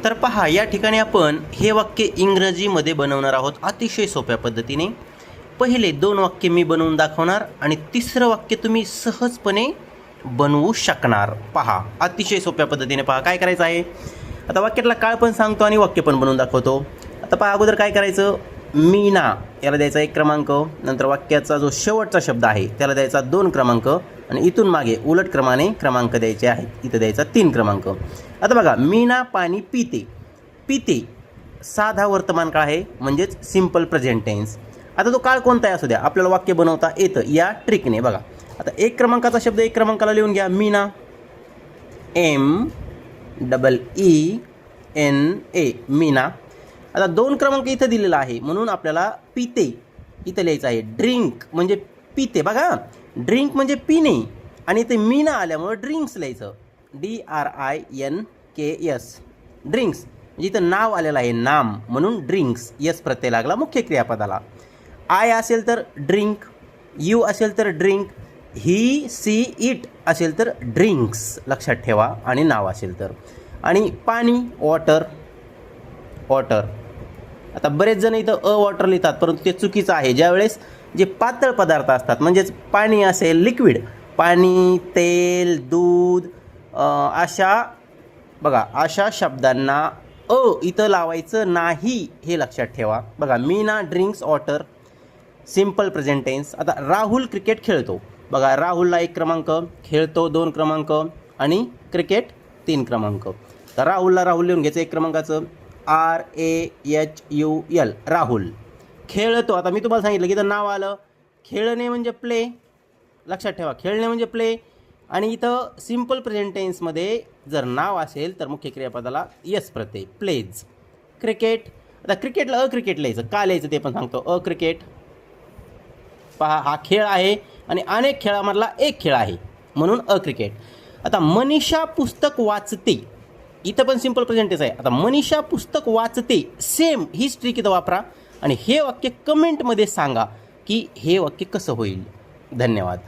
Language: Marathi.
तर पहा, या ठिकाणी आपण हे वाक्य इंग्रजीमध्ये बनवणार आहोत अतिशय सोप्या पद्धतीने. पहिले 2 वाक्य मी बनवून दाखवणार आणि तिसरं वाक्य तुम्ही सहजपणे बनवू शकणार. पहा, अतिशय सोप्या पद्धतीने पहा काय करायचं आहे. आता वाक्यातला काळ पण सांगतो आणि वाक्य पण बनवून दाखवतो. आता पहा, अगोदर काय करायचं, मीना याला द्यायचा 1 क्रमांक, नंतर वाक्याचा जो शेवटचा शब्द आहे त्याला द्यायचा 2 क्रमांक आणि इथून मागे उलट क्रमाने क्रमांक द्यायचे आहेत. इथं द्यायचा 3 क्रमांक. आता बघा, मीना पाणी पिते. पिते साधा वर्तमान काळ आहे, म्हणजेच सिंपल प्रेझेंट टेन्स. आता तो काळ कोणता आहे असू द्या, आपल्याला वाक्य बनवता येतं या ट्रिकने. बघा, आता 1 क्रमांकाचा शब्द 1 क्रमांकाला लिहून घ्या, मीना, MEENA, मीना. आता 2 क्रमांक इथं दिलेला आहे म्हणून आपल्याला पिते इथं लिहायचं आहे. ड्रिंक म्हणजे पिते, बघा ड्रिंक म्हणजे पिणे आणि इथे मीना आल्यामुळं ड्रिंक्स लिहायचं, DRINKS, ड्रिंक्स. म्हणजे इथं नाव आलेलं आहे, नाम, म्हणून ड्रिंक्स, यस प्रत्यय लागला मुख्य क्रियापदाला. आय असेल तर ड्रिंक, यू असेल तर ड्रिंक, ही, सी, इट असेल तर ड्रिंक्स, लक्षात ठेवा, आणि नाव असेल तर. आणि पाणी, वॉटर, वॉटर. आता बरेच जण इथं वॉटर लिहितात, परंतु ते चुकीचं आहे. ज्यावेळेस जे पातळ पदार्थ असतात, म्हणजेच पाणी असेल, लिक्विड, पाणी, तेल, दूध, अशा शब्दांना इथं लावायचं नाही, हे लक्षात ठेवा. बघा, Meena drinks water, simple present tense. आता राहुल क्रिकेट खेळतो. बघा, राहुलला 1 क्रमांक, खेळतो 2 क्रमांक आणि क्रिकेट 3 क्रमांक. तर राहुल लिहून घ्यायचं 1 क्रमांकाचं, RAHUL, राहुल. खेळतो, आता मी तुम्हाला सांगितलं की इथं नाव आलं, खेळणे म्हणजे प्ले, लक्षात ठेवा, खेळणे म्हणजे प्ले. आणि इथं सिंपल प्रेझेंट टेन्समध्ये जर नाव असेल तर मुख्य क्रियापदाला यस प्रत्यय, प्लेज. क्रिकेट, आता क्रिकेटला क्रिकेट लिहायचं, का लिहायचं ते पण सांगतो, क्रिकेट. पहा, हा खेळ आहे आणि अनेक खेळामधला एक खेळ आहे म्हणून क्रिकेट. आता मनीषा पुस्तक वाचते, इथं पण सिंपल प्रेझेंट टेन्स आहे. आता मनीषा पुस्तक वाचते, सेम हीच ट्रिक इथं वापरा आणि हे वाक्य कमेंटमध्ये सांगा की हे वाक्य कसं होईल. धन्यवाद.